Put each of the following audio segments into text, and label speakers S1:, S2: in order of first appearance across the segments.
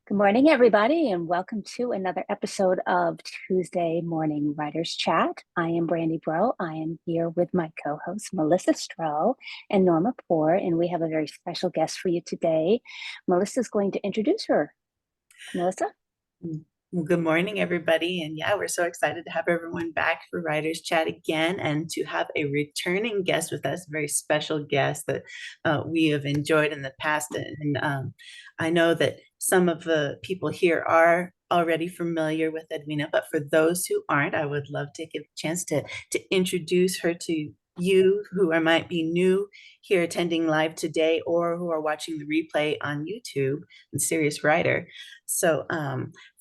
S1: Good morning, everybody, and welcome to another episode of Tuesday Morning Writers Chat. I am Brandy Bro. I am here with my co-hosts, Melissa Stroh and Norma Poor, and we have a very special guest for you today. Melissa is going to introduce her. Melissa?
S2: Well, good morning, everybody. And yeah, we're so excited to have everyone back for Writers Chat again and to have a returning guest with us, a very special guest that we have enjoyed in the past. And I know that some of the people here are already familiar with Edwina, but for those who aren't, I would love to give a chance to introduce her to you who might be new here attending live today or who are watching the replay on YouTube and Serious Writer. So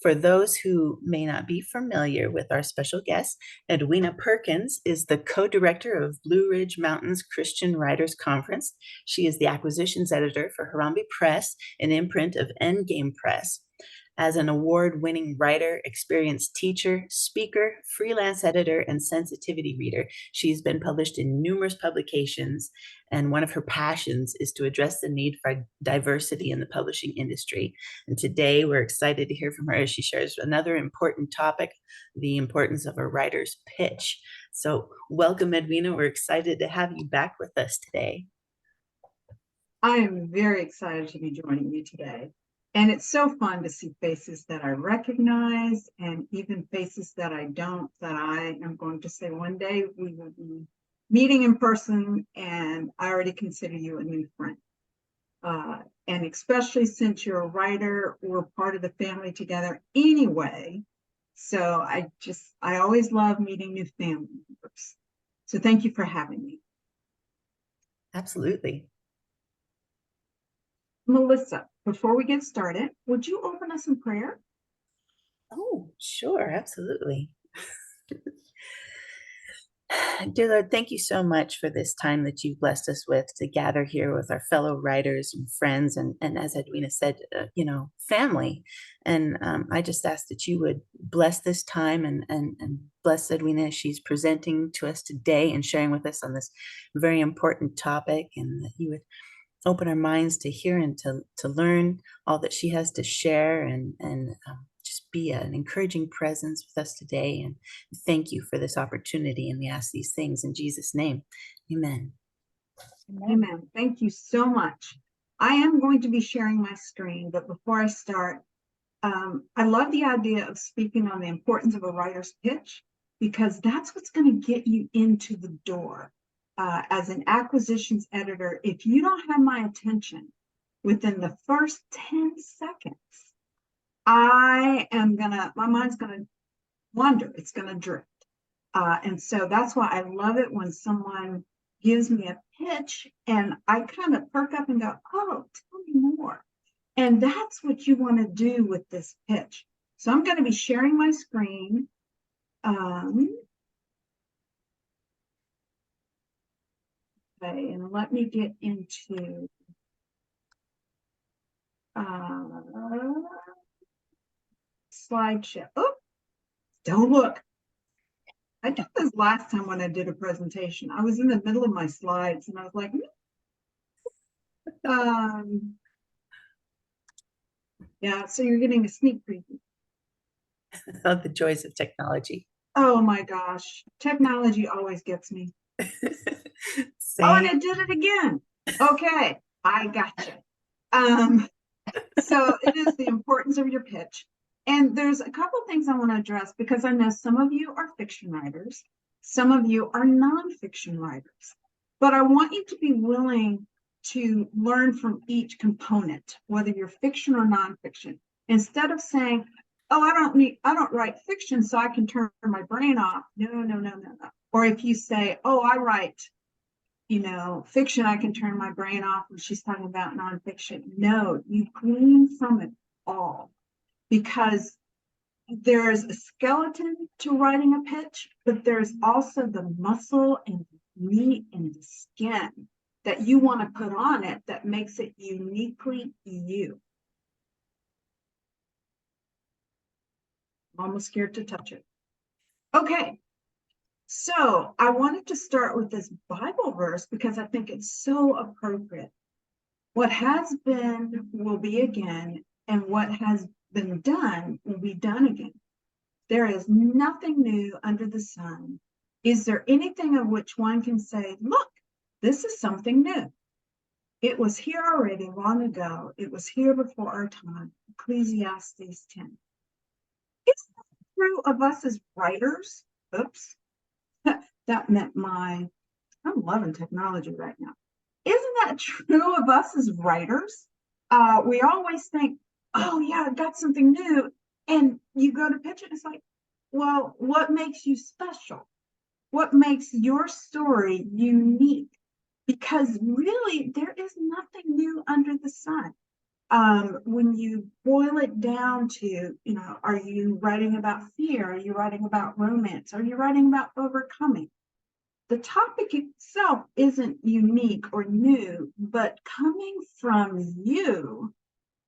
S2: for those who may not be familiar with our special guest, Edwina Perkins is the co-director of Blue Ridge Mountains Christian Writers Conference. She is the acquisitions editor for Harambee Press, an imprint of Endgame Press. As an award-winning writer, experienced teacher, speaker, freelance editor, and sensitivity reader, she's been published in numerous publications, and one of her passions is to address the need for diversity in the publishing industry. And today, we're excited to hear from her as she shares another important topic, the importance of a writer's pitch. So welcome, Edwina. We're excited to have you back with us today.
S3: I am very excited to be joining you today. And it's so fun to see faces that I recognize and even faces that I don't, that I am going to say one day we will be meeting in person, and I already consider you a new friend. And especially since you're a writer, we're part of the family together anyway. So I always love meeting new family members. So thank you for having me.
S2: Absolutely.
S3: Melissa, before we get started, would you open us in prayer?
S2: Oh, sure, absolutely. Dear Lord, thank you so much for this time that you've blessed us with to gather here with our fellow writers and friends, and as Edwina said, family. And I just ask that you would bless this time and bless Edwina as she's presenting to us today and sharing with us on this very important topic, and that you would open our minds to hear and to learn all that she has to share, and just be an encouraging presence with us today. And thank you for this opportunity. And we ask these things in Jesus' name. Amen.
S3: Amen. Thank you so much. I am going to be sharing my screen, but before I start, I love the idea of speaking on the importance of a writer's pitch, because that's what's going to get you into the door. As an acquisitions editor, if you don't have my attention within the first 10 seconds, my mind's going to wander. It's going to drift. And so that's why I love it when someone gives me a pitch and I kind of perk up and go, oh, tell me more. And that's what you want to do with this pitch. So I'm going to be sharing my screen. Okay, and let me get into slideshow. Oh, don't look. I did this last time when I did a presentation. I was in the middle of my slides and I was like, yeah, so you're getting a sneak preview.
S2: Oh, the joys of technology.
S3: Oh my gosh, technology always gets me. Oh, and it did it again. Okay, I gotcha. So it is the importance of your pitch. And there's a couple things I want to address, because I know some of you are fiction writers, some of you are nonfiction writers, but I want you to be willing to learn from each component, whether you're fiction or nonfiction. Instead of saying, oh, I don't write fiction, so I can turn my brain off. No. Or if you say, oh, I write, fiction, I can turn my brain off when she's talking about nonfiction. No, you glean from it all, because there's a skeleton to writing a pitch, but there's also the muscle and the meat and the skin that you want to put on it that makes it uniquely you. I'm almost scared to touch it. Okay. So I wanted to start with this Bible verse because I think it's so appropriate. What has been will be again, and what has been done will be done again. There is nothing new under the sun. Is there anything of which one can say, look, this is something new? It was here already long ago. It was here before our time. Ecclesiastes 10. Isn't that true of us as writers? Oops. That meant I'm loving technology right now. Isn't that true of us as writers? We always think, oh yeah, I've got something new. And you go to pitch it, it's like, well, what makes you special? What makes your story unique? Because really, there is nothing new under the sun. When you boil it down to, are you writing about fear? Are you writing about romance? Are you writing about overcoming? The topic itself isn't unique or new, but coming from you,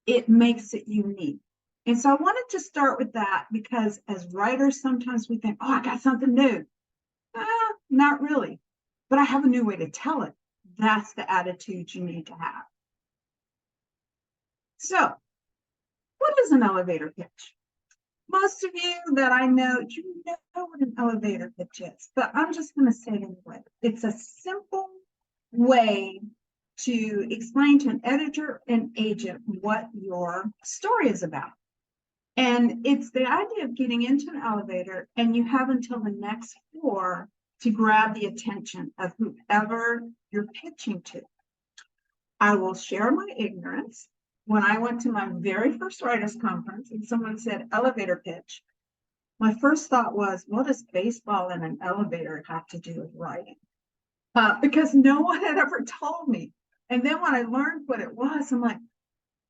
S3: it makes it unique. And so I wanted to start with that because as writers, sometimes we think, oh, I got something new. Not really, but I have a new way to tell it. That's the attitude you need to have. So, what is an elevator pitch? Most of you that I know, you know what an elevator pitch is, but I'm just going to say it anyway. It's a simple way to explain to an editor and agent what your story is about. And it's the idea of getting into an elevator and you have until the next floor to grab the attention of whoever you're pitching to. I will share my ignorance. When I went to my very first writers conference and someone said elevator pitch, my first thought was, what does baseball and an elevator have to do with writing? Because no one had ever told me. And then when I learned what it was, I'm like,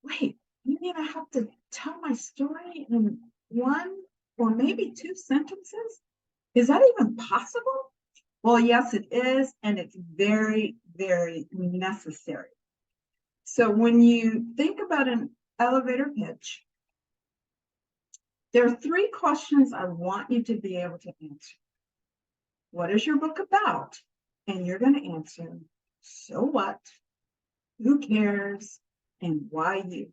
S3: wait, you mean I have to tell my story in one or maybe two sentences? Is that even possible? Well, yes, it is. And it's very, very necessary. So when you think about an elevator pitch, there are three questions I want you to be able to answer. What is your book about? And you're going to answer, so what? Who cares? And why you?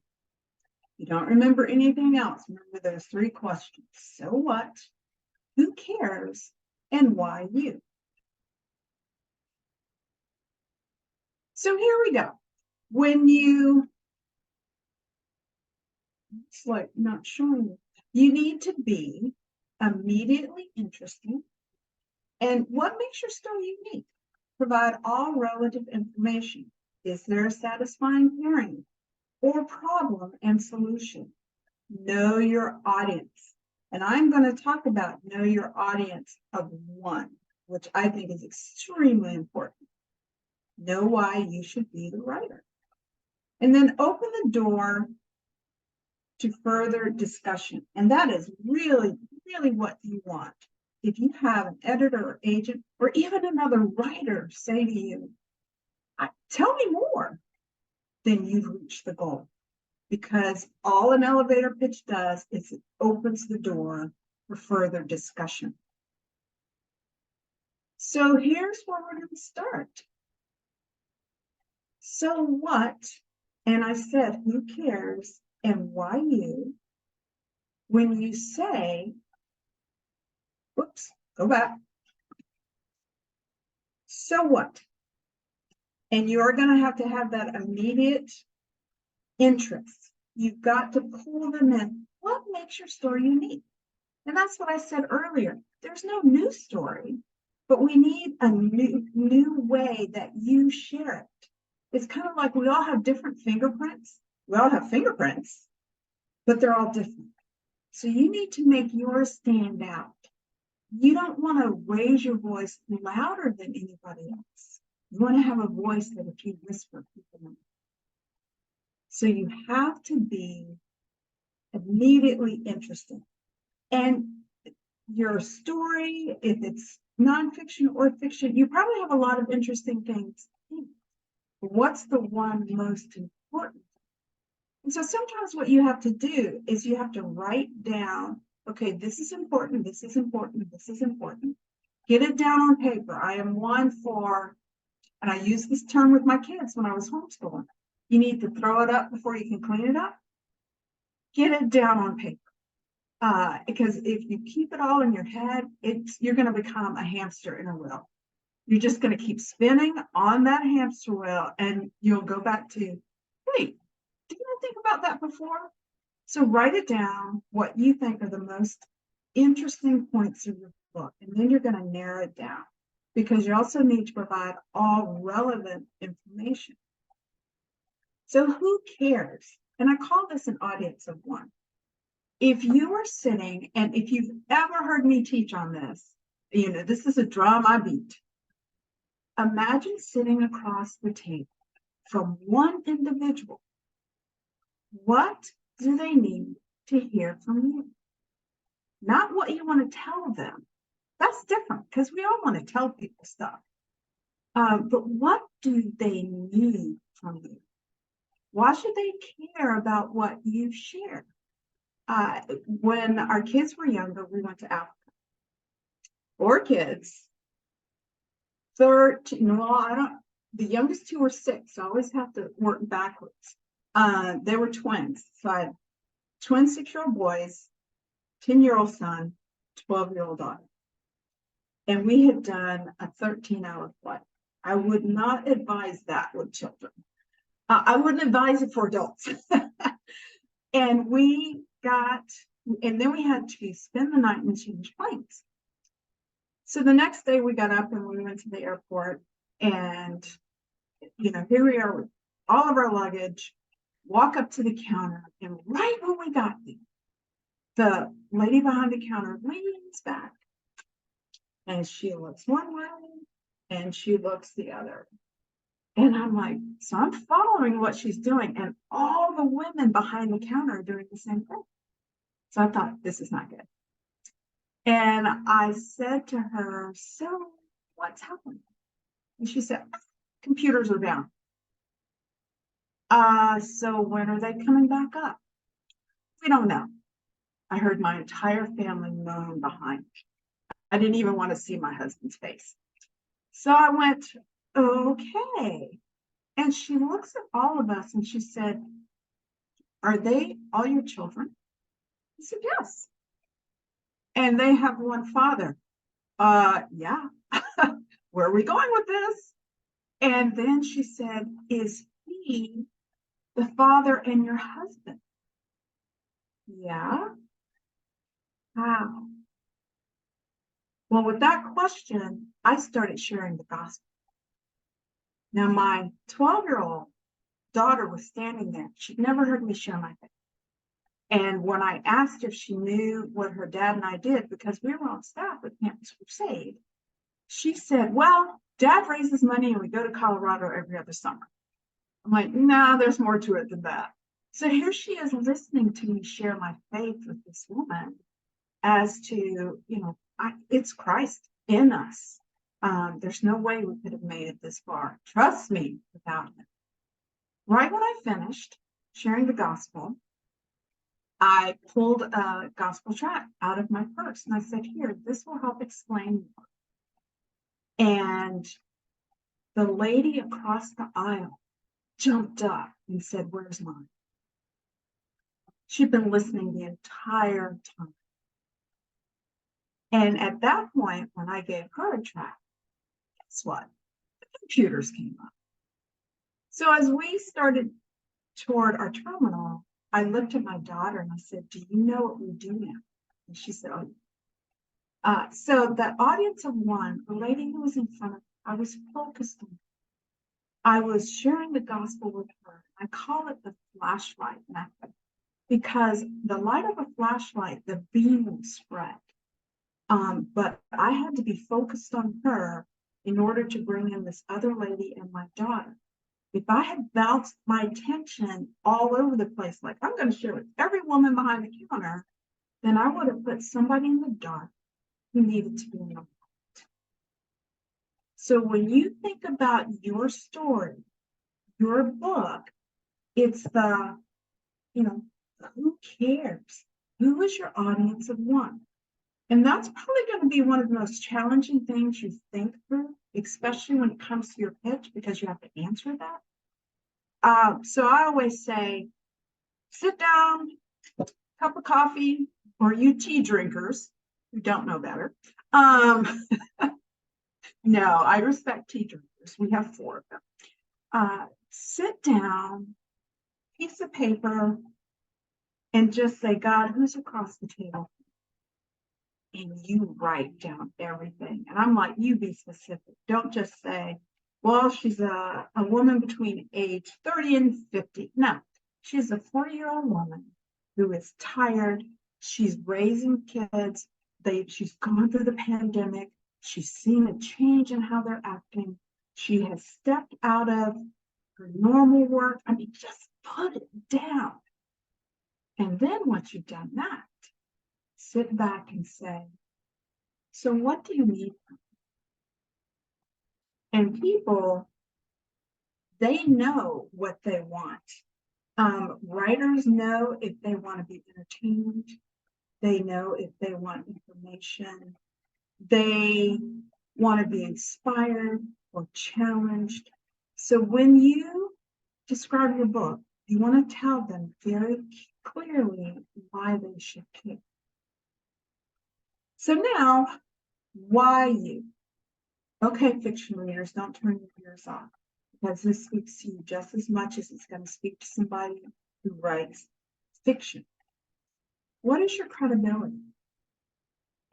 S3: You don't remember anything else. Remember those three questions. So what? Who cares? And why you? So here we go. When you, it's like not showing you need to be immediately interesting. And what makes your story unique? Provide all relative information. Is there a satisfying pairing or problem and solution? Know your audience. And I'm going to talk about know your audience of one, which I think is extremely important. Know why you should be the writer. And then open the door to further discussion. And that is really, really what you want. If you have an editor or agent or even another writer say to you, tell me more, then you've reached the goal. Because all an elevator pitch does is it opens the door for further discussion. So here's where we're going to start. So what? And I said, who cares and why you? When you say, whoops, go back. So what? And you're going to have that immediate interest. You've got to pull them in. What makes your story unique? And that's what I said earlier. There's no new story, but we need a new way that you share it. It's kind of like we all have different fingerprints. We all have fingerprints, but they're all different. So you need to make yours stand out. You don't want to raise your voice louder than anybody else. You want to have a voice that if you whisper, people know. So you have to be immediately interested. And your story, if it's nonfiction or fiction, you probably have a lot of interesting things. What's the one most important? And so sometimes what you have to do is you have to write down, okay, this is important, this is important, this is important. Get it down on paper. I am one for, and I use this term with my kids when I was homeschooling. You need to throw it up before you can clean it up. get it down on paper. Because if you keep it all in your head, you're going to become a hamster in a wheel. You're just going to keep spinning on that hamster wheel, and you'll go back to, wait, didn't I think about that before? So write it down, what you think are the most interesting points of your book, and then you're going to narrow it down, because you also need to provide all relevant information. So who cares? And I call this an audience of one. If you are sitting, and if you've ever heard me teach on this, this is a drum I beat. Imagine sitting across the table from one individual. What do they need to hear from you? Not what you want to tell them. That's different, because we all want to tell people stuff. But what do they need from you? Why should they care about what you share? When our kids were younger, we went to Africa. 4 kids. 13, the youngest 2 were 6, so I always have to work backwards. They were twins. So I had twin 6-year-old boys, 10-year-old son, 12-year-old daughter. And we had done a 13-hour flight. I would not advise that with children. I wouldn't advise it for adults. And then we had to spend the night and change planes. So the next day we got up and we went to the airport, and, here we are with all of our luggage, walk up to the counter, and right when we got there, the lady behind the counter leans back, and she looks one way and she looks the other. And I'm like, so I'm following what she's doing, and all the women behind the counter are doing the same thing. So I thought, this is not good. And I said to her, so what's happening? And she said, computers are down. So when are they coming back up? We don't know. I heard my entire family moan behind me. I didn't even want to see my husband's face. So I went, okay. And she looks at all of us and she said, are they all your children? I said, yes. And they have one father. Yeah. Where are we going with this? And then she said, is he the father and your husband? Yeah. How? Well, with that question, I started sharing the gospel. Now, my 12-year-old daughter was standing there. She'd never heard me share my faith. And when I asked if she knew what her dad and I did, because we were on staff with Campus Crusade, she said, well, Dad raises money and we go to Colorado every other summer. I'm like, no, there's more to it than that. So here she is listening to me share my faith with this woman as to, it's Christ in us. There's no way we could have made it this far. Trust me, without him. Right when I finished sharing the gospel, I pulled a gospel tract out of my purse and I said, here, this will help explain more. And the lady across the aisle jumped up and said, where's mine? She'd been listening the entire time. And at that point, when I gave her a tract, guess what? The computers came up. So as we started toward our terminal, I looked at my daughter and I said, do you know what we do now? And she said, oh. So that audience of one, the lady who was in front of me, I was focused on her. I was sharing the gospel with her. I call it the flashlight method, because the light of a flashlight, the beam will spread. But I had to be focused on her in order to bring in this other lady and my daughter. If I had bounced my attention all over the place, like I'm going to share with every woman behind the counter, then I would have put somebody in the dark who needed to be in the light. So when you think about your story, your book, it's the, who cares? Who is your audience of one? And that's probably going to be one of the most challenging things you think through, especially when it comes to your pitch, because you have to answer that. So I always say, sit down, cup of coffee, or you tea drinkers who don't know better. No, I respect tea drinkers. We have 4 of them. Sit down, piece of paper, and just say, God, who's across the table? And you write down everything. And I'm like, you be specific. Don't just say, well, she's a woman between age 30 and 50. No, she's a 40-year-old woman who is tired. She's raising kids. She's gone through the pandemic. She's seen a change in how they're acting. She has stepped out of her normal work. I mean, just put it down. And then once you've done that, sit back and say, so what do you need? And people, they know what they want. Writers know if they want to be entertained. They know if they want information. They want to be inspired or challenged. So when you describe your book, you want to tell them very clearly why they should care. So now, why you? Okay, fiction readers, don't turn your ears off, because this speaks to you just as much as it's going to speak to somebody who writes fiction. What is your credibility?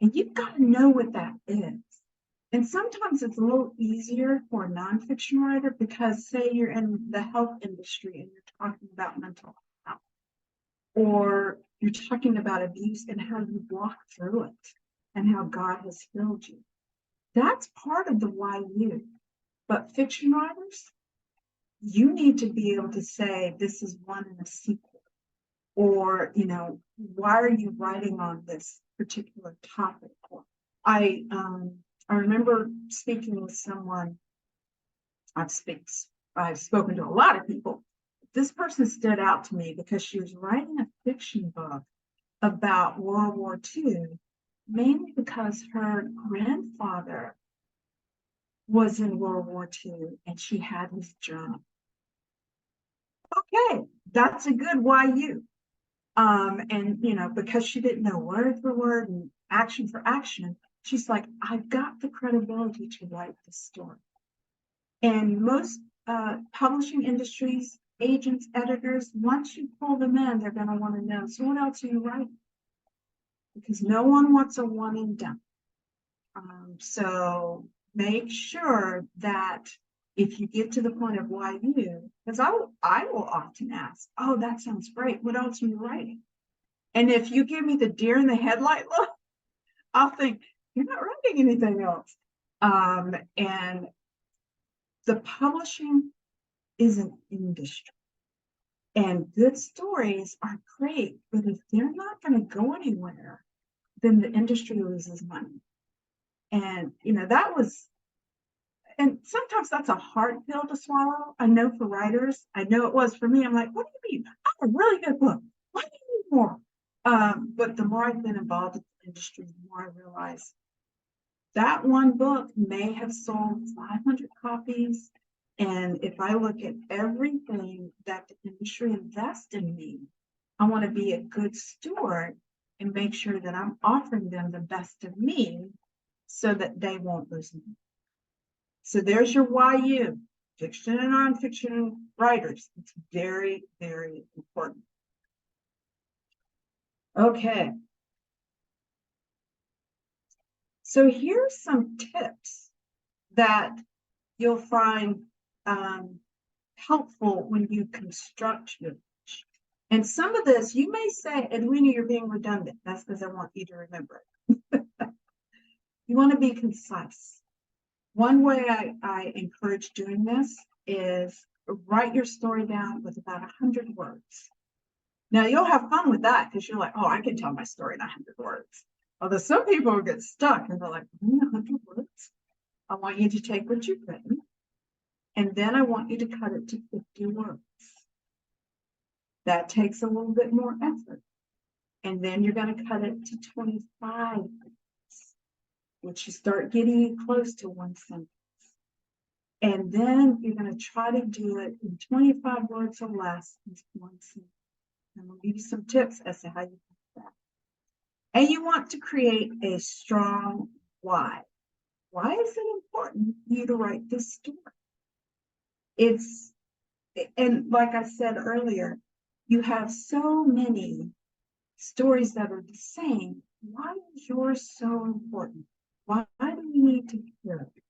S3: And you've got to know what that is. And sometimes it's a little easier for a nonfiction writer because, say, you're in the health industry and you're talking about mental health, or you're talking about abuse and how you walk through it and how God has healed you. That's part of the why you. But fiction writers, you need to be able to say, this is one in a sequel. Or, why are you writing on this particular topic? I remember speaking with someone. I've spoken to a lot of people. This person stood out to me because she was writing a fiction book about World War II, mainly because her grandfather was in World War II and she had his journal. Okay, that's a good why you. And because she didn't know word for word and action for action, she's like, I've got the credibility to write this story. And most publishing industries, agents, editors, once you pull them in, they're going to want to know, so what else are you writing? Because no one wants a one and done. So make sure that if you get to the point of why you, because I will often ask, oh, that sounds great. What else are you writing? And if you give me the deer in the headlight look, I'll think, you're not writing anything else. And the publishing is an industry. And good stories are great, but if they're not going to go anywhere, then the industry loses money. And, and sometimes that's a hard pill to swallow. I know for writers, I know it was for me. I'm like, what do you mean? I have a really good book. Why do you need more? But the more I've been involved in the industry, the more I realize that one book may have sold 500 copies. And if I look at everything that the industry invests in me, I want to be a good steward and make sure that I'm offering them the best of me so that they won't lose me. So there's your why you, fiction and nonfiction writers. It's very, very important. Okay. So here's some tips that you'll find helpful when you construct your pitch. And some of this, you may say, Edwina, you're being redundant. That's because I want you to remember it. You want to be concise. One way I encourage doing this is write your story down with about 100 words. Now, you'll have fun with that because you're like, oh, I can tell my story in 100 words. Although some people will get stuck and they're like, 100 words? I want you to take what you've written, and then I want you to cut it to 50 words. That takes a little bit more effort. And then you're going to cut it to 25 words, which you start getting you close to one sentence. And then you're going to try to do it in 25 words or less in one sentence. And I'll give you some tips as to how you do that. And you want to create a strong why. Why is it important for you to write this story? And like I said earlier, you have so many stories that are the same. Why is yours so important? Why do we need to hear it?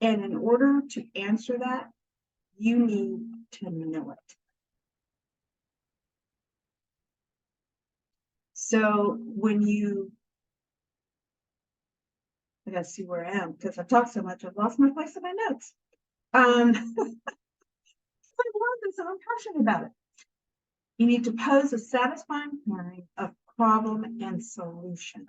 S3: And in order to answer that, you need to know it. So when I gotta see where I am because I talk so much, I've lost my place in my notes. I love this, I'm passionate about it. You need to pose a satisfying pairing of problem and solution.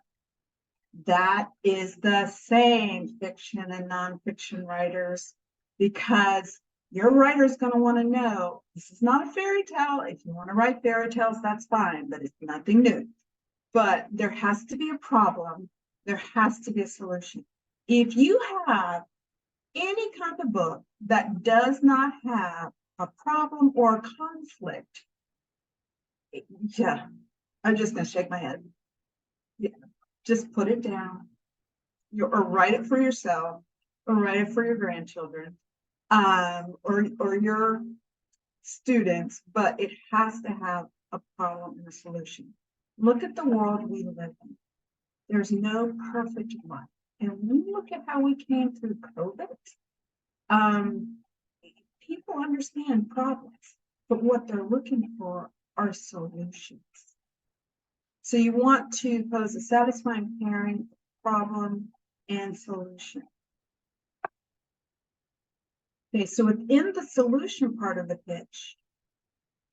S3: That is the same, fiction and nonfiction writers, because your writer's going to want to know this is not a fairy tale. If you want to write fairy tales, that's fine, but it's nothing new. But there has to be a problem. There has to be a solution. If you have any kind of book that does not have a problem or a conflict, yeah, I'm just going to shake my head. Yeah, just put it down. Or write it for yourself, or write it for your grandchildren, or your students, but it has to have a problem and a solution. Look at the world we live in. There's no perfect life. And when we look at how we came through COVID, people understand problems, but what they're looking for are solutions. So you want to pose a satisfying pairing, problem, and solution. Okay, so within the solution part of the pitch,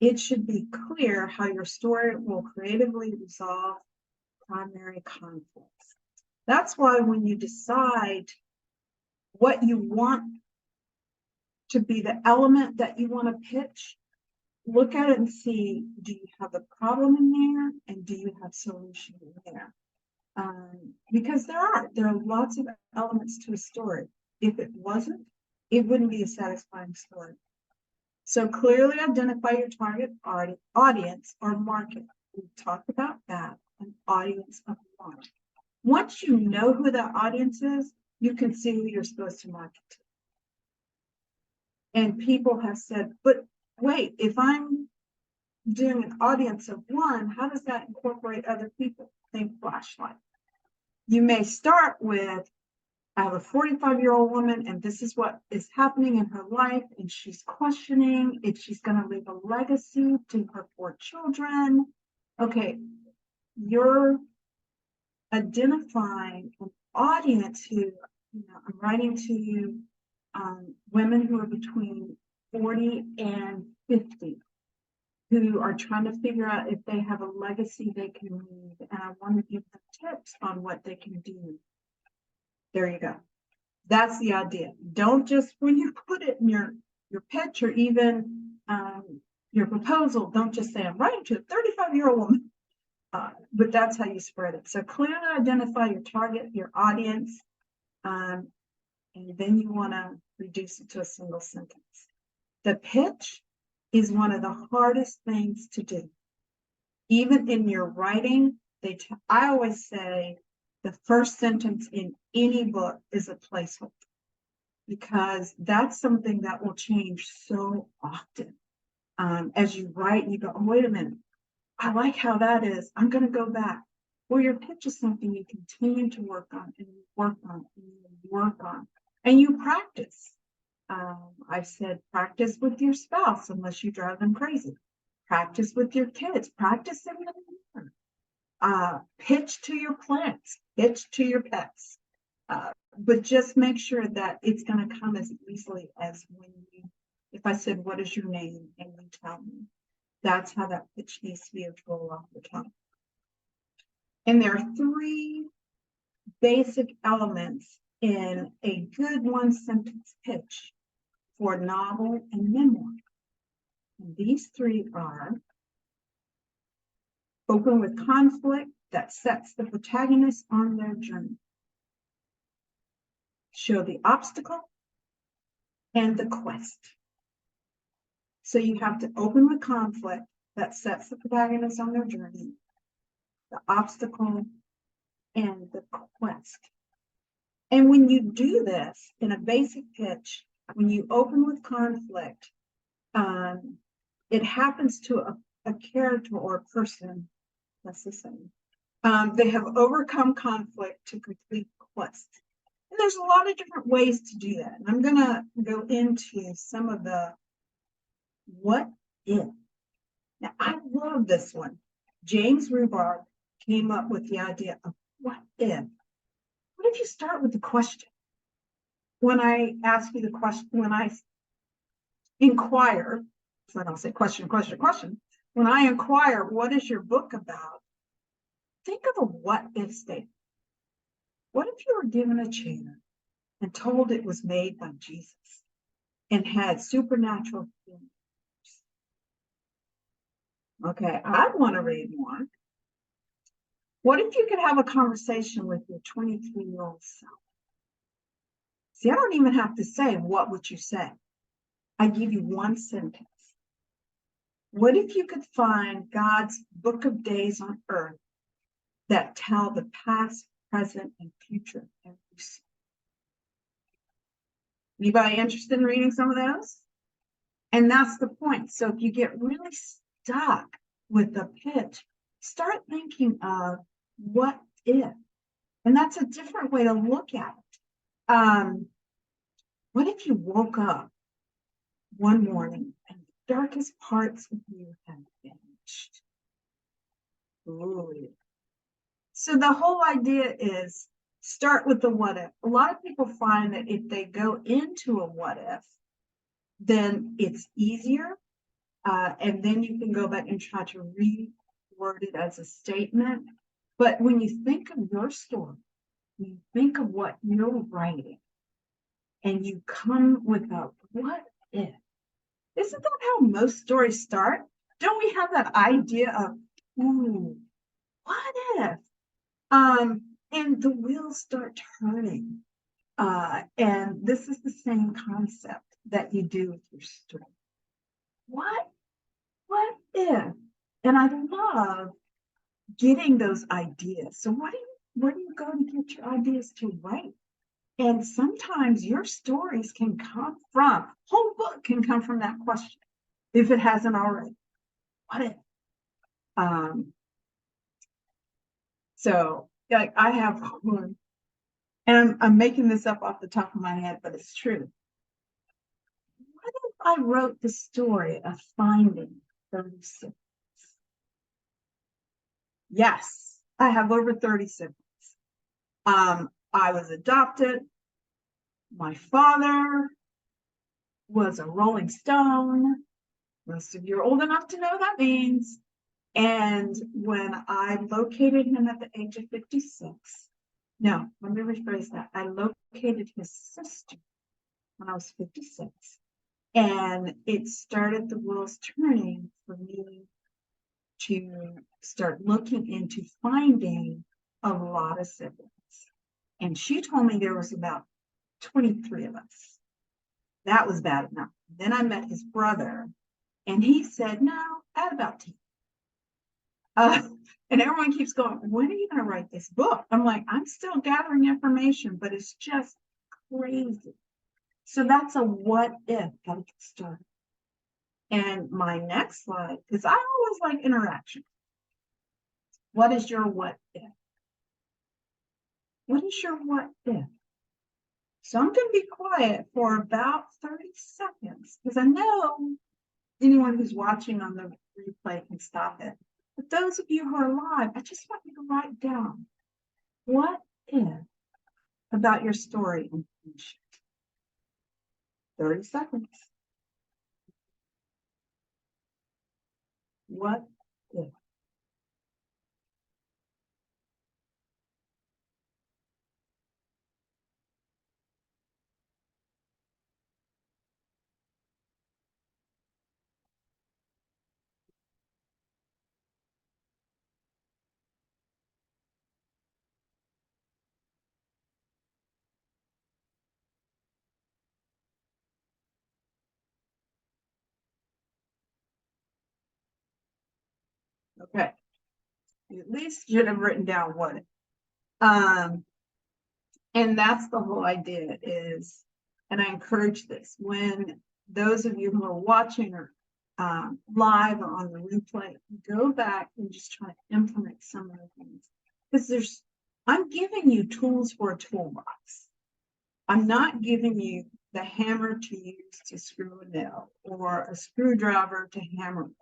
S3: it should be clear how your story will creatively resolve primary conflicts. That's why when you decide what you want to be the element that you want to pitch, look at it and see, do you have a problem in there and do you have solution in there? Because there are lots of elements to a story. If it wasn't, it wouldn't be a satisfying story. So clearly identify your target audience or market. We talked about that, an audience of one. Once you know who that audience is, you can see who you're supposed to market to. And people have said, but wait, if I'm doing an audience of one, how does that incorporate other people? Think flashlight. You may start with, I have a 45-year-old woman, and this is what is happening in her life, and she's questioning if she's going to leave a legacy to her 4 children. Okay, you're identifying an audience who, I'm writing to women who are between 40 and 50, who are trying to figure out if they have a legacy they can leave, and I want to give them tips on what they can do. There you go. That's the idea. Don't just, when you put it in your pitch or even your proposal, don't just say, I'm writing to a 35-year-old woman. But that's how you spread it. So clearly identify your target, your audience, and then you want to reduce it to a single sentence. The pitch is one of the hardest things to do. Even in your writing, I always say, the first sentence in any book is a placeholder, because that's something that will change so often. As you write, you go, oh, wait a minute, I like how that is. I'm going to go back. Well, your pitch is something you continue to work on and you work on and you work on and you practice. I've said practice with your spouse unless you drive them crazy. Practice with your kids. Practice in the mirror. Pitch to your plants, pitch to your pets, but just make sure that it's going to come as easily as when if I said, what is your name? And you tell me. That's how that pitch needs to be able to roll off the tongue. And there are 3 basic elements in a good 1-sentence pitch for novel and memoir. And these 3 are: open with conflict that sets the protagonist on their journey. Show the obstacle and the quest. So you have to open with conflict that sets the protagonist on their journey, the obstacle, and the quest. And when you do this in a basic pitch, when you open with conflict, it happens to a character or a person, that's the same. They have overcome conflict to complete quest. And there's a lot of different ways to do that. And I'm going to go into some of the what if. Now, I love this one. James Rhubarb came up with the idea of what if. What if you start with the question? When I ask you the question, when I inquire, so I don't say question, when I inquire, what is your book about? Think of a what if statement. What if you were given a chair and told it was made by Jesus and had supernatural feelings? Okay, I want to read more. What if you could have a conversation with your 23-year-old self? See, I don't even have to say, what would you say? I give you one sentence. What if you could find God's book of days on earth that tell the past, present, and future every soul? Anybody interested in reading some of those? And that's the point. So if you get really stuck with the pitch, start thinking of what if. And that's a different way to look at it. What if you woke up one morning and the darkest parts of you have vanished? Ooh. So the whole idea is start with the what if. A lot of people find that if they go into a what if, then it's easier. And then you can go back and try to reword it as a statement. But when you think of your story, you think of what you're writing, and you come with a what if. Isn't that how most stories start? Don't we have that idea of, ooh, what if? And the wheels start turning. And this is the same concept that you do with your story. What if? And I love getting those ideas. So where do you go to get your ideas to write? And sometimes your stories can come from, whole book can come from that question, if it hasn't already. What if? So like I have one, and I'm making this up off the top of my head, but it's true. What if I wrote the story of finding 36? Yes, I have over 30 siblings. I was adopted. My father was a Rolling Stone. Most of you are old enough to know what that means. And when I located him at the age of 56, no, let me rephrase that. I located his sister when I was 56. And it started the wheels turning for me to start looking into finding a lot of siblings. And she told me there was about 23 of us. That was bad enough. Then I met his brother, and he said, no, at about 10. And everyone keeps going, when are you going to write this book? I'm like, I'm still gathering information, but it's just crazy. So that's a what if, how to get started. And my next slide, because I always like interaction. What is your what if? What is your what if? So I'm going to be quiet for about 30 seconds, because I know anyone who's watching on the replay can stop it. But those of you who are live, I just want you to write down what if about your story and finish it. 30 seconds. What if? Okay. You at least should have written down what. And that's the whole idea is, and I encourage this, when those of you who are watching or live or on the replay, go back and just try to implement some of the things. Because I'm giving you tools for a toolbox. I'm not giving you the hammer to use to screw a nail or a screwdriver to hammer it.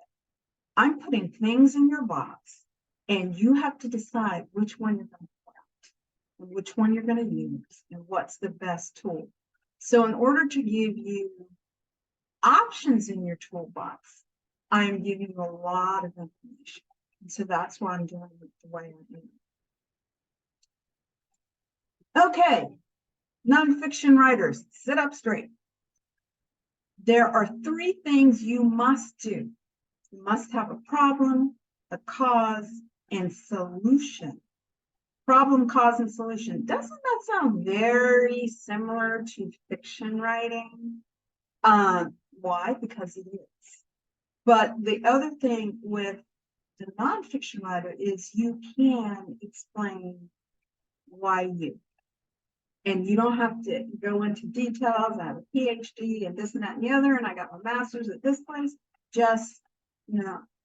S3: I'm putting things in your box, and you have to decide which one you're going to put out, and which one you're going to use, and what's the best tool. So in order to give you options in your toolbox, I'm giving you a lot of information. And so that's why I'm doing it the way I am. Okay, nonfiction writers, sit up straight. There are 3 things you must do. You must have a problem, a cause, and solution. Problem, cause, and solution. Doesn't that sound very similar to fiction writing? Why? Because it is. But the other thing with the nonfiction writer is you can explain why you. And you don't have to go into details. I have a PhD and this and that and the other, and I got my master's at this place. Just,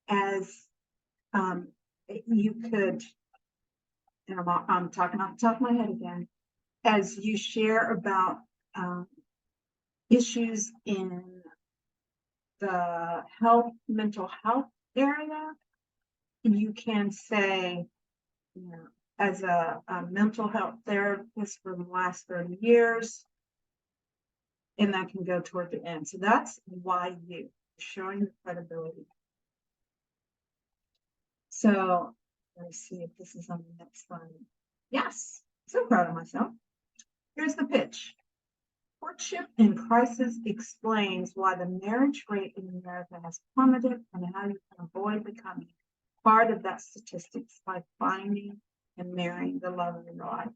S3: as you could, and I'm talking off the top of my head again, as you share about issues in the mental health area, you can say, as a mental health therapist for the last 30 years, and that can go toward the end. So that's why you're showing the credibility. So let's see if this is on the next slide. Yes, so proud of myself. Here's the pitch. Courtship in Crisis explains why the marriage rate in America has plummeted and how you can avoid becoming part of that statistics by finding and marrying the love of your life.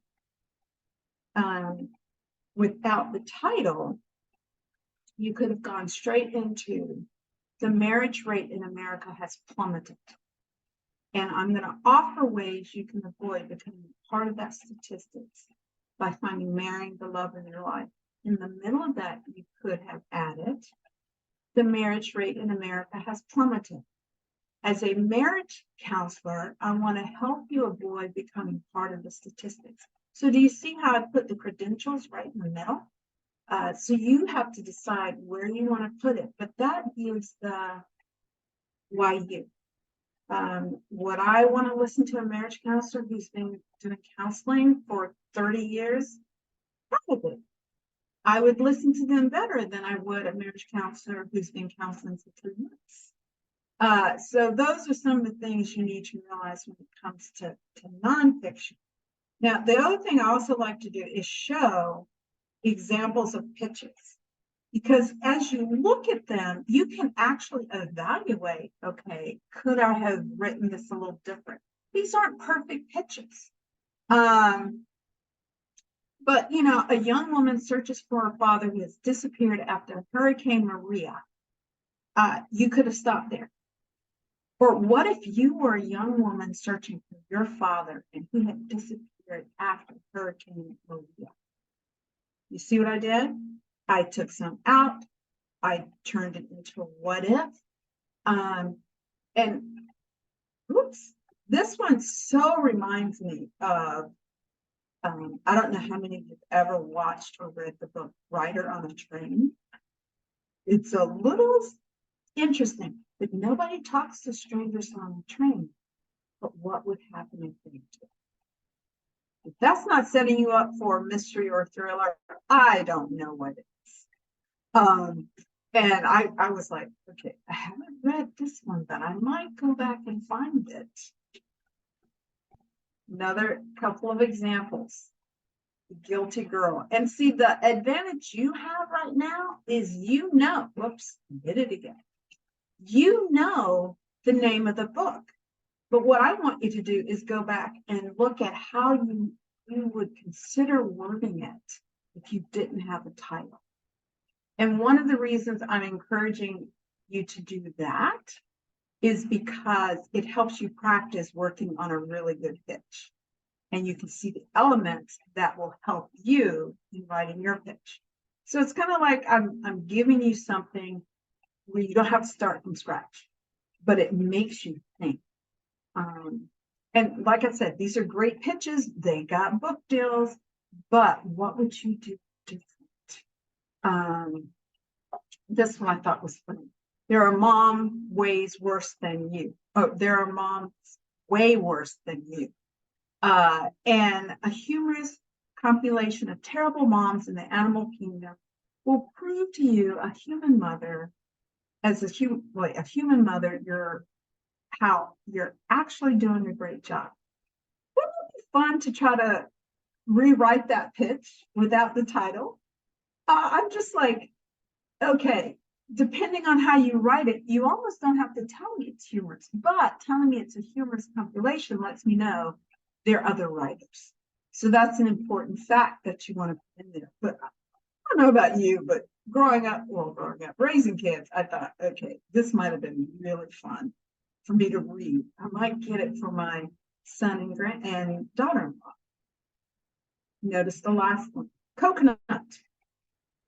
S3: Without the title, you could have gone straight into the marriage rate in America has plummeted. And I'm going to offer ways you can avoid becoming part of that statistics by finding marrying the love of your life. In the middle of that, you could have added the marriage rate in America has plummeted. As a marriage counselor, I want to help you avoid becoming part of the statistics. So do you see how I put the credentials right in the middle? So you have to decide where you want to put it, but that gives the why you. Would I want to listen to a marriage counselor who's been doing counseling for 30 years? Probably. I would listen to them better than I would a marriage counselor who's been counseling for 3 months. So those are some of the things you need to realize when it comes to nonfiction. Now, the other thing I also like to do is show examples of pitches. Because as you look at them, you can actually evaluate, okay, could I have written this a little different? These aren't perfect pitches. But, a young woman searches for her father who has disappeared after Hurricane Maria. You could have stopped there. Or what if you were a young woman searching for your father and he had disappeared after Hurricane Maria? You see what I did? I took some out. I turned it into a what if. And oops, this one so reminds me of, I don't know how many of you have ever watched or read the book Writer on a Train. It's a little interesting, but nobody talks to strangers on a train. But what would happen if they did? If that's not setting you up for a mystery or thriller, I don't know what it is. And I was like, okay, I haven't read this one, but I might go back and find it. Another couple of examples. The Guilty Girl. And see, the advantage you have right now is whoops, did it again. You know the name of the book. But what I want you to do is go back and look at how you would consider wording it if you didn't have a title. And one of the reasons I'm encouraging you to do that is because it helps you practice working on a really good pitch. And you can see the elements that will help you in writing your pitch. So it's kind of like I'm giving you something where you don't have to start from scratch, but it makes you think. And like I said, these are great pitches. They got book deals, but what would you do different? This one I thought was funny. There are mom ways worse than you. Oh, there are moms way worse than you. And a humorous compilation of terrible moms in the animal kingdom will prove to you a human mother, as a human mother, how you're actually doing a great job. Wouldn't it be fun to try to rewrite that pitch without the title? I'm just like, okay, depending on how you write it, you almost don't have to tell me it's humorous, but telling me it's a humorous compilation lets me know there are other writers. So that's an important fact that you want to put in there. But I don't know about you, but growing up, raising kids, I thought, okay, this might have been really fun for me to read. I might get it for my son and daughter-in-law. Notice the last one. Coconut.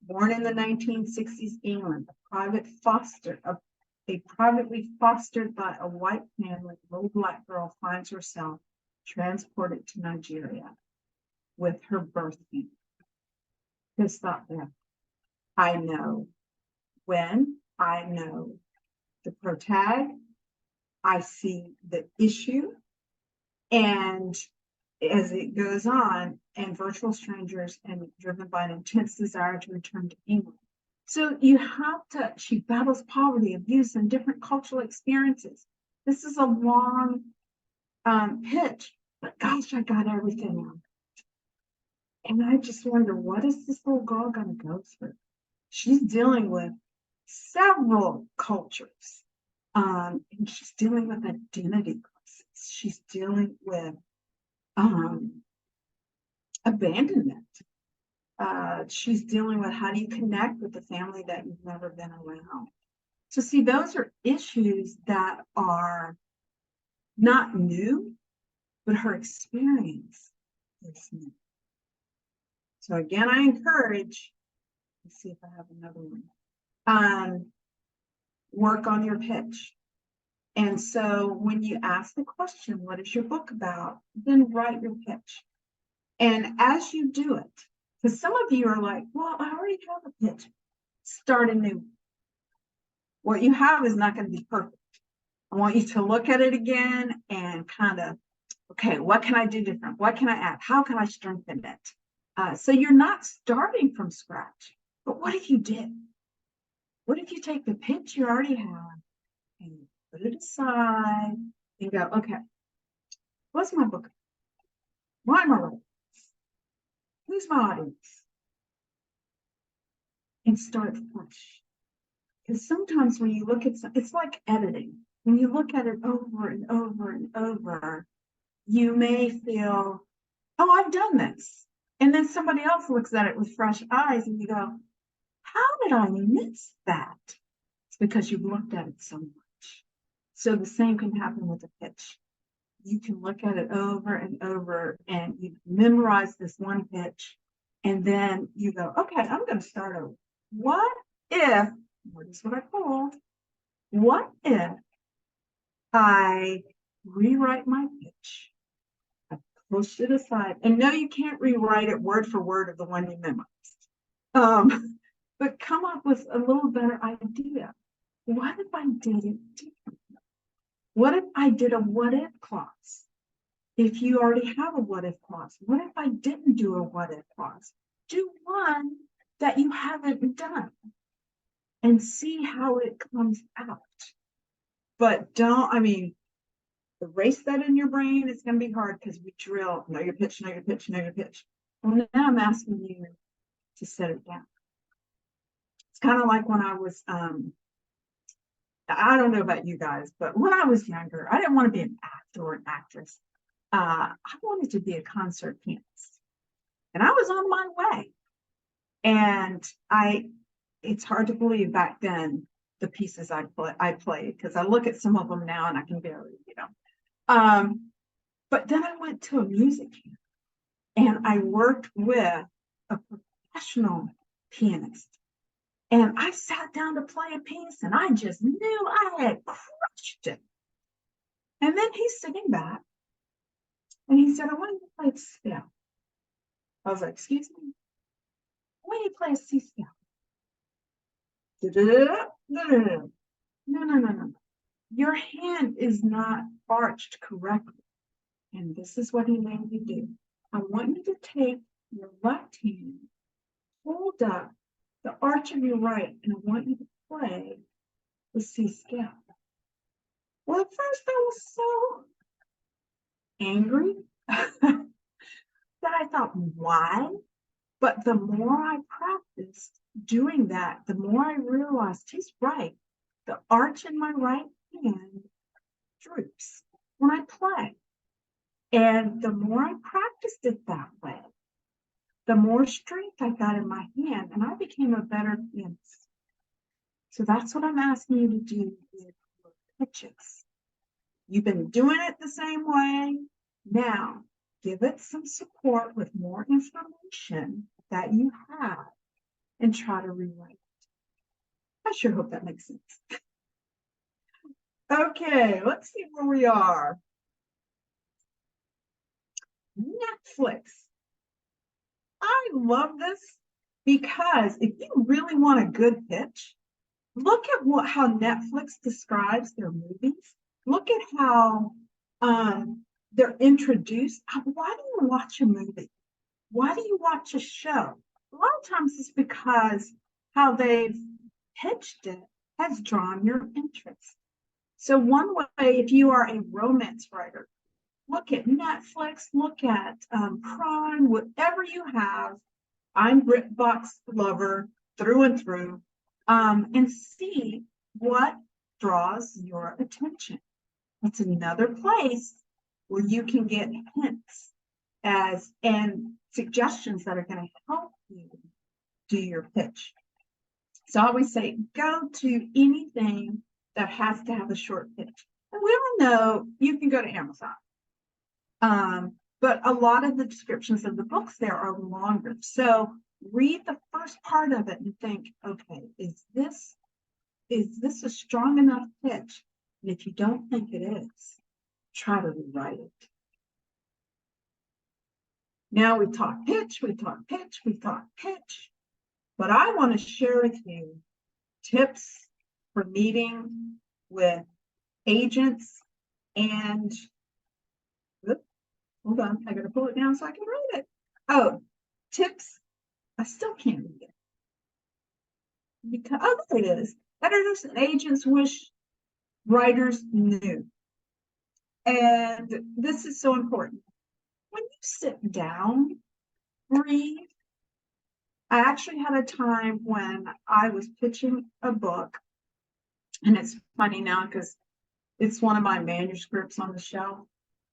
S3: Born in the 1960s England, privately fostered by a white family, little black girl finds herself transported to Nigeria with her birth family. Just thought there. I know when I know the protag, I see the issue, and as it goes on, and virtual strangers, and driven by an intense desire to return to England. So you have to, she battles poverty, abuse, and different cultural experiences. This is a long pitch, but gosh, I got everything out. And I just wonder, what is this little girl going to go through? She's dealing with several cultures, and she's dealing with identity crisis. She's dealing with abandonment. She's dealing with how do you connect with the family that you've never been around. So see, those are issues that are not new, but her experience is new. So again, I encourage, let's see if I have another one. Work on your pitch. And so when you ask the question, what is your book about? Then write your pitch. And as you do it, because some of you are like, well, I already have a pitch. Start anew. What you have is not going to be perfect. I want you to look at it again and kind of, okay, what can I do different? What can I add? How can I strengthen it? So you're not starting from scratch. But what if you did? What if you take the pitch you already have and you put it aside and go, okay, what's my book? Why am I writing? Who's my audience? And start fresh. Because sometimes when you look at something, it's like editing. When you look at it over and over and over, you may feel, oh, I've done this. And then somebody else looks at it with fresh eyes and you go, how did I miss that? It's because you've looked at it so much. So the same can happen with a pitch. You can look at it over and over and you memorize this one pitch. And then you go, okay, I'm going to start over. What if, what is what I call, what if I rewrite my pitch? I push it aside. And no, you can't rewrite it word for word of the one you memorized. But come up with a little better idea. What if I did it differently? What if I did a what if clause? If you already have a what if clause, what if I didn't do a what if clause? Do one that you haven't done and see how it comes out. But don't, erase that in your brain. It's going to be hard because we drill, know your pitch, know your pitch, know your pitch. Well, now I'm asking you to set it down. It's kind of like when I was, I don't know about you guys, but when I was younger, I didn't want to be an actor or an actress. I wanted to be a concert pianist. And I was on my way. And it's hard to believe back then, the pieces I played, because I look at some of them now and I can barely, but then I went to a music camp and I worked with a professional pianist. And I sat down to play a piece and I just knew I had crushed it. And then he's sitting back and he said, I want you to play a scale. I was like, excuse me? I want you to play a C scale. No. Your hand is not arched correctly. And this is what he made me do. I want you to take your left hand, hold up the arch of your right, and I want you to play the C scale. Well, at first I was so angry that I thought, why? But the more I practiced doing that, the more I realized he's right. The arch in my right hand droops when I play. And the more I practiced it that way, the more strength I got in my hand, and I became a better pianist. So that's what I'm asking you to do with your pitches. You've been doing it the same way. Now, give it some support with more information that you have and try to rewrite it. I sure hope that makes sense. Okay, let's see where we are. Netflix. I love this because if you really want a good pitch, look at how Netflix describes their movies. Look at how they're introduced. Why do you watch a movie? Why do you watch a show? A lot of times it's because how they've pitched it has drawn your interest. So one way, if you are a romance writer, look at Netflix, look at Prime, whatever you have. I'm BritBox lover through and through, and see what draws your attention. It's another place where you can get hints and suggestions that are going to help you do your pitch. So I always say, go to anything that has to have a short pitch. And we all know you can go to Amazon. But a lot of the descriptions of the books there are longer. So read the first part of it and think, okay, is this a strong enough pitch? And if you don't think it is, try to rewrite it. Now we talk pitch, but I want to share with you tips for meeting with agents and hold on, I gotta pull it down so I can read it. Oh, tips. I still can't read it. Because, oh, there it is. Editors and agents wish writers knew. And this is so important. When you sit down, breathe. I actually had a time when I was pitching a book, and it's funny now because it's one of my manuscripts on the shelf.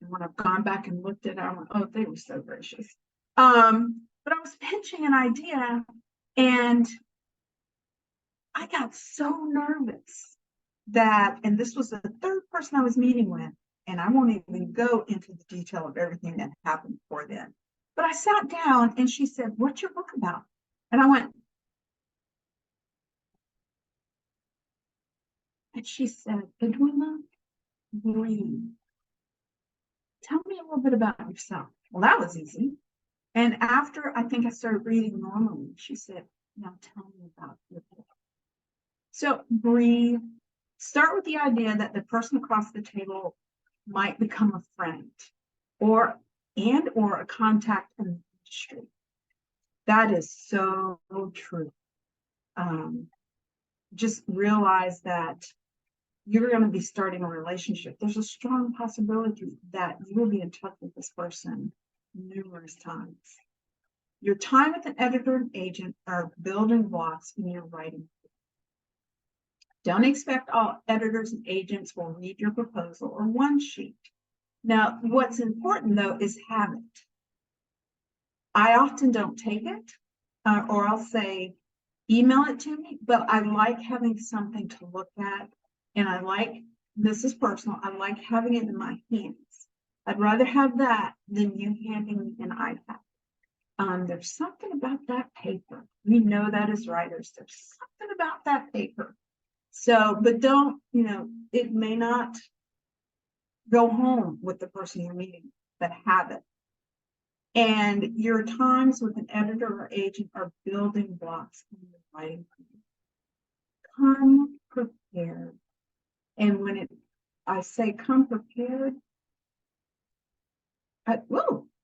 S3: And when I've gone back and looked at it, I went, oh, they were so gracious. But I was pitching an idea and I got so nervous that, and this was the third person I was meeting with, and I won't even go into the detail of everything that happened before then. But I sat down and she said, what's your book about? And I went, and she said, Edwina, breathe. Tell me a little bit about yourself. Well, that was easy. And after I think I started reading normally, she said, now tell me about your book. So breathe. Start with the idea that the person across the table might become a friend or a contact in the industry. That is so true. Just realize that you're going to be starting a relationship. There's a strong possibility that you will be in touch with this person numerous times. Your time with an editor and agent are building blocks in your writing. Don't expect all editors and agents will read your proposal or one sheet. Now, what's important though is have it. I often don't take it, or I'll say, email it to me, but I like having something to look at. And I like, this is personal, I like having it in my hands. I'd rather have that than you handing me an iPad. There's something about that paper. We know that as writers, there's something about that paper. So, but don't, it may not go home with the person you're meeting, but have it. And your times with an editor or agent are building blocks in your writing. Come prepared. And when I say come prepared, I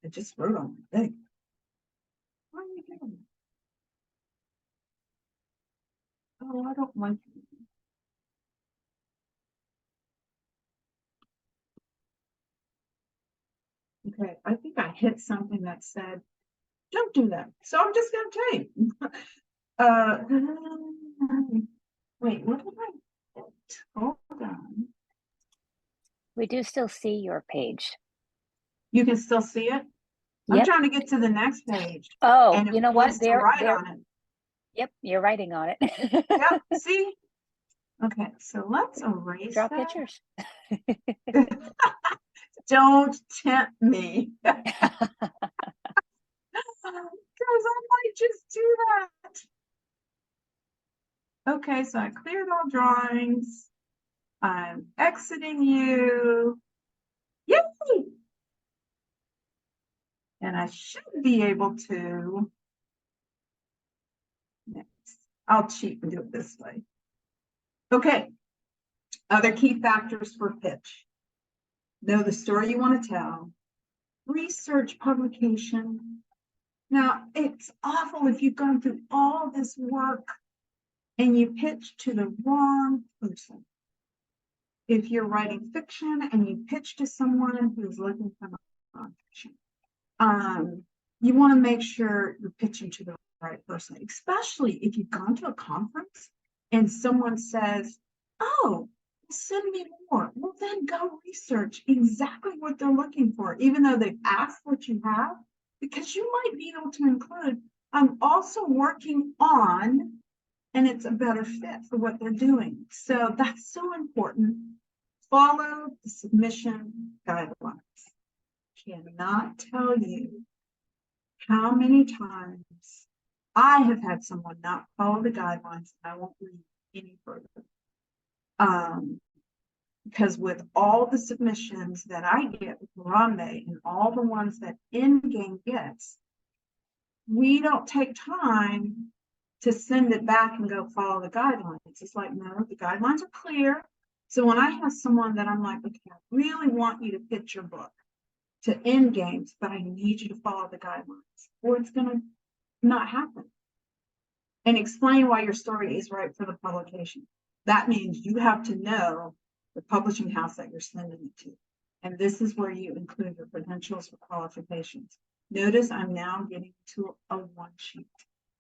S3: just wrote on my thing. What are you doing? Oh, I don't want you. Okay, I think I hit something that said, don't do that. So I'm just going to tell you. Wait, what did I hit? Hold on.
S1: We do still see your page.
S3: You can still see it?
S1: Yep.
S3: I'm trying to get to the next page.
S1: Oh,
S3: and
S1: you know what?
S3: There, write on it.
S1: Yep, you're writing on it.
S3: Yep, see? Okay, so let's erase
S1: Draw
S3: that.
S1: pictures.
S3: Don't tempt me. Because I might just do that. Okay, so I cleared all drawings. I'm exiting you. Yay! And I should be able to. Next. I'll cheat and do it this way. Okay. Other key factors for pitch. Know the story you want to tell. Research publication. Now, it's awful if you've gone through all this work and you pitch to the wrong person. If you're writing fiction and you pitch to someone who's looking for nonfiction, you want to make sure you're pitching to the right person, especially if you've gone to a conference and someone says, oh, send me more. Well, then go research exactly what they're looking for, even though they've asked what you have, because you might be able to include, I'm also working on, and it's a better fit for what they're doing. So that's so important. Follow the submission guidelines. Cannot tell you how many times I have had someone not follow the guidelines, and I won't read any further. Because with all the submissions that I get with Harambee and all the ones that Endgame gets, we don't take time to send it back and go follow the guidelines. It's like, no, the guidelines are clear. So when I have someone that I'm like, okay, I really want you to pitch your book to Endgames, but I need you to follow the guidelines, or it's going to not happen. And explain why your story is right for the publication. That means you have to know the publishing house that you're sending it to. And this is where you include your credentials or qualifications. Notice I'm now getting to a one sheet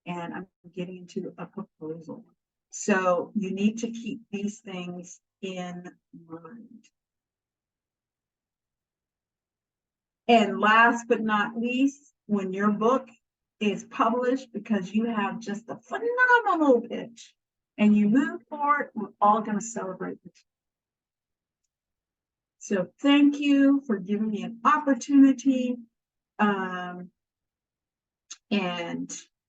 S3: and I'm getting into a proposal. So you need to keep these things in mind. And last but not least, when your book is published because you have just a phenomenal pitch and you move forward, we're all going to celebrate this. So thank you for giving me an opportunity. And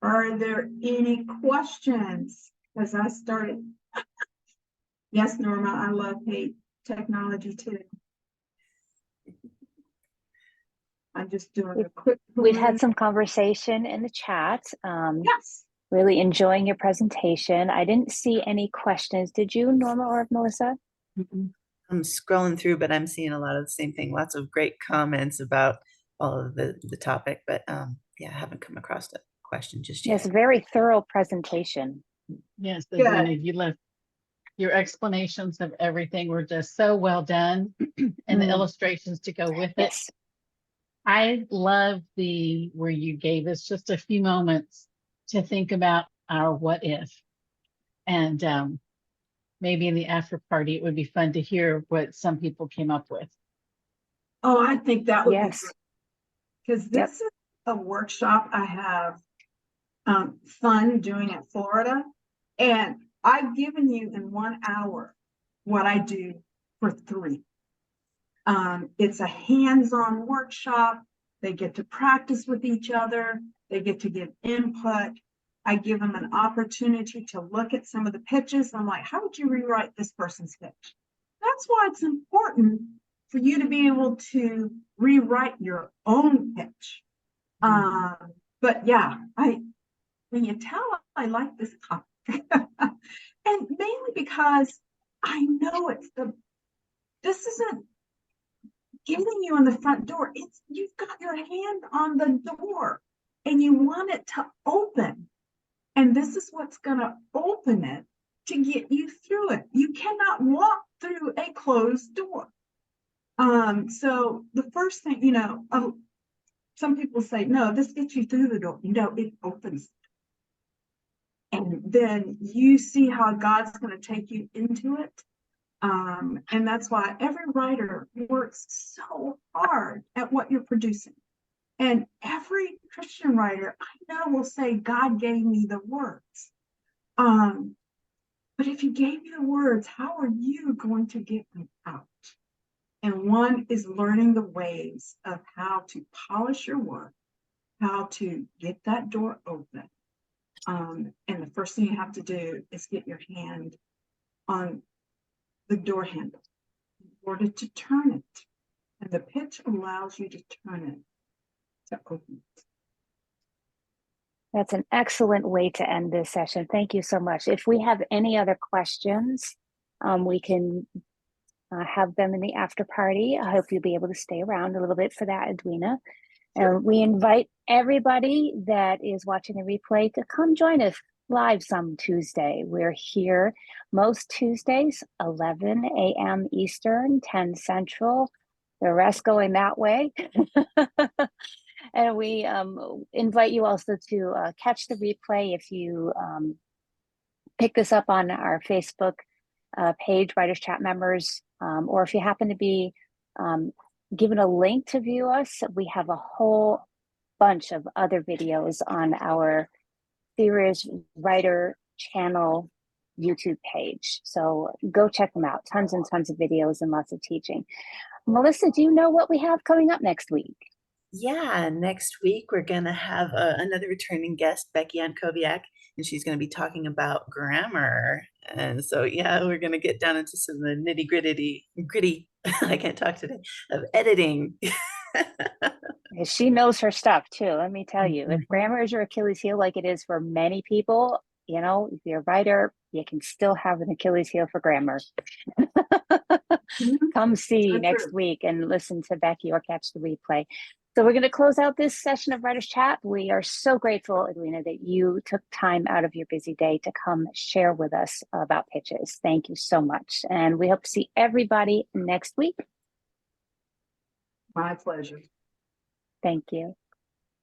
S3: are there any questions? Because I started. Yes, Norma, I love hate technology too. I'm just doing a quick.
S1: We've had some conversation in the chat.
S3: Yes.
S1: Really enjoying your presentation. I didn't see any questions. Did you, Norma or Melissa?
S2: I'm scrolling through, but I'm seeing a lot of the same thing. Lots of great comments about all of the topic, but yeah, I haven't come across a question just yet.
S1: Yes, very thorough presentation.
S4: Yes, Edwina, you left your explanations of everything were just so well done, and the illustrations to go with it.
S1: Yes.
S4: I love where you gave us just a few moments to think about our what if, and maybe in the after party it would be fun to hear what some people came up with.
S3: Oh, I think that would be great. Because this is a workshop I have fun doing at Florida. And I've given you in 1 hour what I do for 3. It's a hands-on workshop. They get to practice with each other. They get to give input. I give them an opportunity to look at some of the pitches. I'm like, how would you rewrite this person's pitch? That's why it's important for you to be able to rewrite your own pitch. But yeah, when you tell, I like this topic. And mainly because I know this isn't getting you in the front door. It's you've got your hand on the door and you want it to open. And this is what's going to open it to get you through it. You cannot walk through a closed door. So the first thing, some people say, no, this gets you through the door. It opens. And then you see how God's going to take you into it. And that's why every writer works so hard at what you're producing. And every Christian writer I know will say, God gave me the words. But if he gave you the words, how are you going to get them out? And one is learning the ways of how to polish your work, how to get that door open. And the first thing you have to do is get your hand on the door handle in order to turn it. And the pitch allows you to turn it to open it.
S1: That's an excellent way to end this session. Thank you so much. If we have any other questions, we can have them in the after party. I hope you'll be able to stay around a little bit for that, Edwina. And we invite everybody that is watching the replay to come join us live some Tuesday. We're here most Tuesdays, 11 a.m. Eastern, 10 Central, the rest going that way. And we invite you also to catch the replay if you pick this up on our Facebook page, Writers Chat members, or if you happen to be given a link to view us. We have a whole bunch of other videos on our Serious Writer channel YouTube page. So go check them out. Tons and tons of videos and lots of teaching. Melissa, do you know what we have coming up next week?
S2: Yeah, next week we're going to have another returning guest, Becky Ankoviak, and she's going to be talking about grammar. And so, yeah, we're going to get down into some of the gritty, I can't talk today, of editing.
S1: She knows her stuff too. Let me tell you, if grammar is your Achilles heel, like it is for many people, if you're a writer, you can still have an Achilles heel for grammar. Come see next week and listen to Becky or catch the replay. So we're going to close out this session of Writers Chat. We are so grateful, Edwina, that you took time out of your busy day to come share with us about pitches. Thank you so much. And we hope to see everybody next week.
S3: My pleasure.
S1: Thank you.